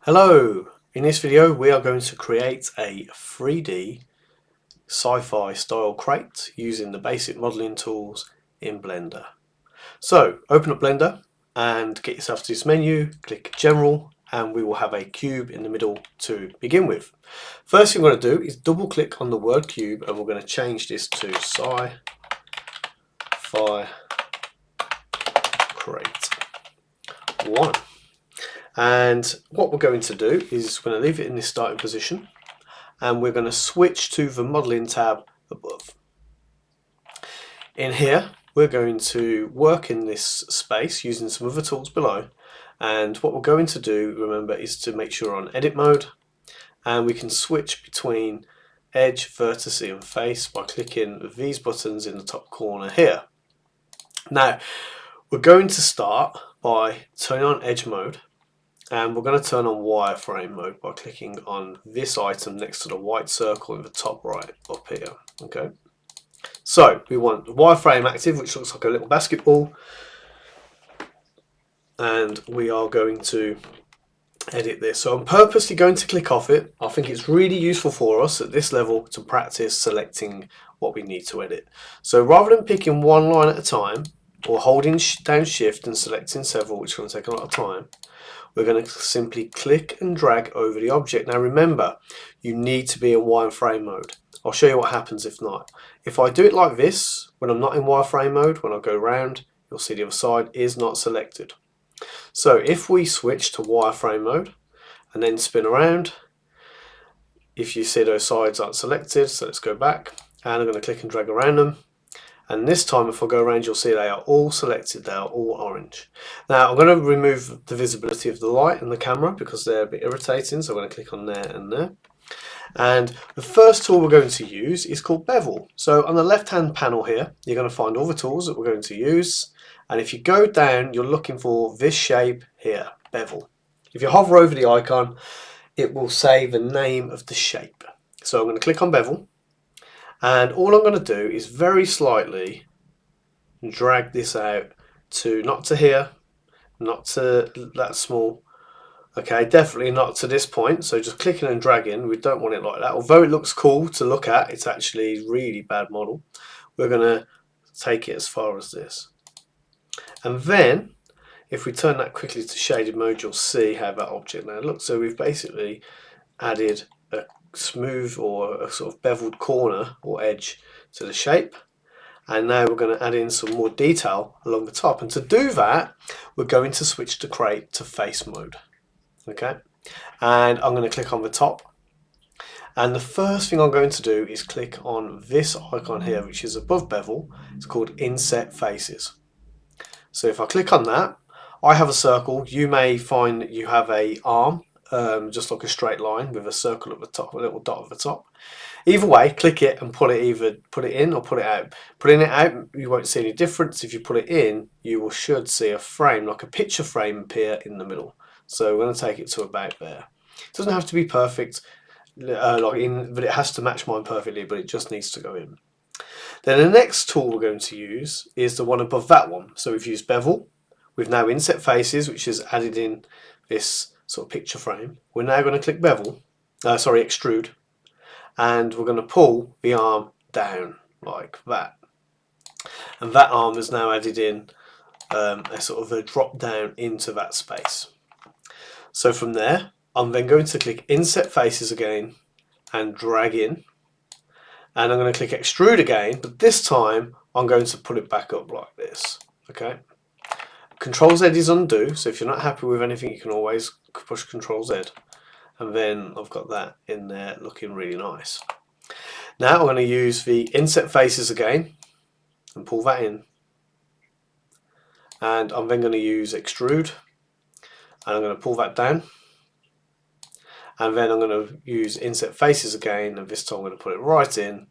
Hello! In this video we are going to create a 3D sci-fi style crate using the basic modelling tools in Blender. So open up Blender and get yourself to this menu, click General, and we will have a cube in the middle to begin with. First thing we're going to do is double click on the word cube and we're going to change this to Sci-Fi Crate 1. And what we're going to do is we're going to leave it in this starting position and we're going to switch to the modelling tab above. In here we're going to work in this space using some other tools below, and what we're going to do, remember, is to make sure we're on edit mode, and we can switch between edge, vertex and face by clicking these buttons in the top corner here. Now we're going to start by turning on edge mode, and we're going to turn on wireframe mode by clicking on this item next to the white circle in the top right up here. Okay, so we want the wireframe active, which looks like a little basketball, and we are going to edit this. So I'm purposely going to click off it. I think it's really useful for us at this level to practice selecting what we need to edit. So rather than picking one line at a time or holding down shift and selecting several, which is going to take a lot of time, we're going to simply click and drag over the object. Now remember, you need to be in wireframe mode. I'll show you what happens if not. If I do it like this, when I'm not in wireframe mode, when I go round, you'll see the other side is not selected. So if we switch to wireframe mode and then spin around, if you see those sides aren't selected, so let's go back, and I'm going to click and drag around them. And this time if I go around, you'll see they are all selected, they are all orange. Now I'm going to remove the visibility of the light and the camera because they're a bit irritating, so I'm going to click on there and there. And the first tool we're going to use is called Bevel. So on the left hand panel here, you're going to find all the tools that we're going to use. And if you go down, you're looking for this shape here, Bevel. If you hover over the icon, it will say the name of the shape. So I'm going to click on Bevel. And all I'm going to do is very slightly drag this out to not to here, not to that small. Okay, definitely not to this point. So just clicking and dragging, we don't want it like that. Although it looks cool to look at, it's actually a really bad model. We're going to take it as far as this. And then if we turn that quickly to shaded mode, you'll see how that object now looks. So we've basically added a smooth or a sort of beveled corner or edge to the shape, and now we're going to add in some more detail along the top, and to do that we're going to switch the crate to face mode. Okay, and I'm going to click on the top, and the first thing I'm going to do is click on this icon here which is above Bevel. It's called Inset Faces. So if I click on that, I have a circle. You may find that you have a arm, just like a straight line with a circle at the top, a little dot at the top. Either way, click it and pull it, either put it in or put it out. Putting it out, you won't see any difference. If you put it in, you should see a frame, like a picture frame, appear in the middle. So we're going to take it to about there. It doesn't have to be perfect, but it has to match mine perfectly, but it just needs to go in. Then the next tool we're going to use is the one above that one. So we've used Bevel. We've now Inset Faces, which is added in this sort of picture frame. We're now going to click Extrude, and we're going to pull the arm down like that. And that arm is now added in a sort of a drop down into that space. So from there, I'm then going to click Inset Faces again and drag in. And I'm going to click Extrude again, but this time I'm going to put it back up like this. Okay. Control Z is undo, so if you're not happy with anything, you can always push Control Z. And then I've got that in there looking really nice. Now I'm going to use the Inset Faces again and pull that in. And I'm then going to use Extrude, and I'm going to pull that down. And then I'm going to use Inset Faces again, and this time I'm going to put it right in,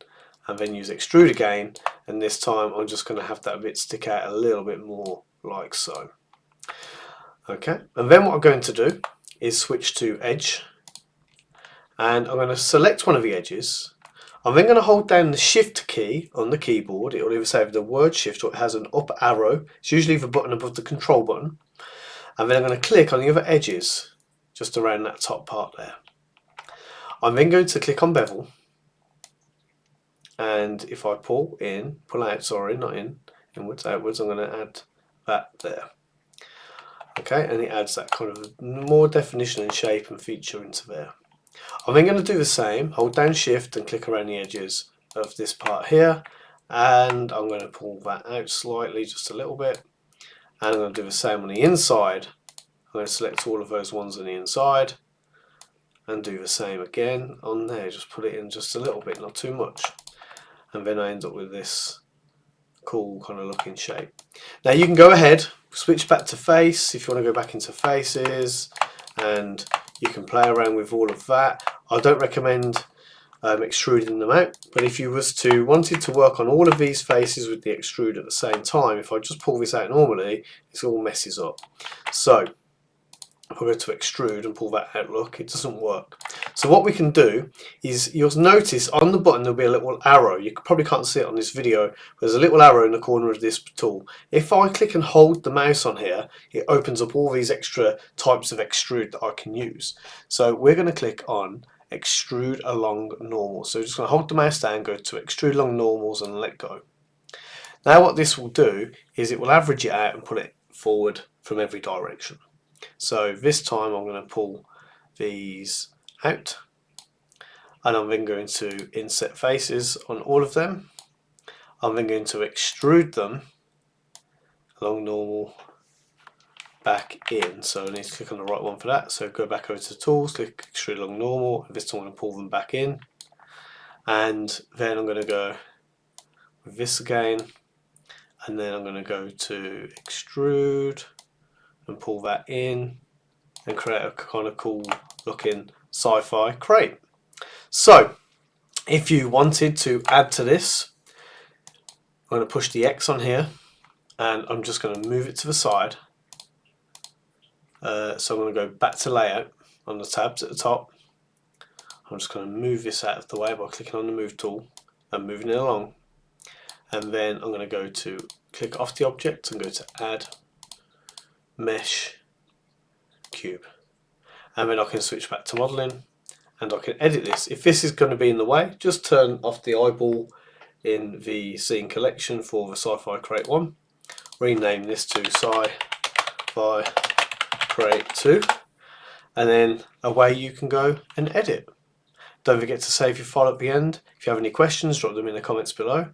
and then use Extrude again, and this time I'm just going to have that bit stick out a little bit more, like so. Okay, and then what I'm going to do is switch to Edge, and I'm going to select one of the edges. I'm then going to hold down the Shift key on the keyboard. It will either say the word Shift or it has an up arrow. It's usually the button above the Control button. And then I'm going to click on the other edges. just around that top part there. I'm then going to click on Bevel, and if I pull out, sorry, not in, inwards, outwards, I'm going to add that there. Okay, and it adds that kind of more definition and shape and feature into there. I'm then going to do the same, hold down Shift and click around the edges of this part here, and I'm going to pull that out slightly, just a little bit, and I'm going to do the same on the inside. I'm going to select all of those ones on the inside and do the same again on there, just put it in just a little bit, not too much, and then I end up with this cool kind of looking shape. Now you can go ahead, switch back to face if you want to go back into faces, and you can play around with all of that. I don't recommend extruding them out, but if you wanted to work on all of these faces with the extrude at the same time, if I just pull this out normally, it all messes up. So if I go to extrude and pull that out, look, it doesn't work. So what we can do is, you'll notice on the button there'll be a little arrow. You probably can't see it on this video, but there's a little arrow in the corner of this tool. If I click and hold the mouse on here, it opens up all these extra types of extrude that I can use. So we're going to click on extrude along normal. So we're just going to hold the mouse down, go to extrude along normals and let go. Now what this will do is it will average it out and put it forward from every direction. So this time I'm going to pull these out, and I'm then going to inset faces on all of them. I'm then going to extrude them along normal back in. So I need to click on the right one for that. So go back over to tools, click extrude along normal, and this time I'm going to pull them back in. And then I'm going to go with this again, and then I'm going to go to extrude and pull that in and create a kind of cool looking sci-fi crate. So if you wanted to add to this, I'm going to push the X on here, and I'm just going to move it to the side. So I'm going to go back to layout on the tabs at the top. I'm just going to move this out of the way by clicking on the move tool and moving it along, and then I'm going to go to click off the object and go to add mesh cube, and then I can switch back to modeling and I can edit this. If this is going to be in the way, just turn off the eyeball in the scene collection for the Sci-Fi Crate 1, rename this to Sci-Fi Crate 2, and then away you can go and edit. Don't forget to save your file at the end. If you have any questions, drop them in the comments below.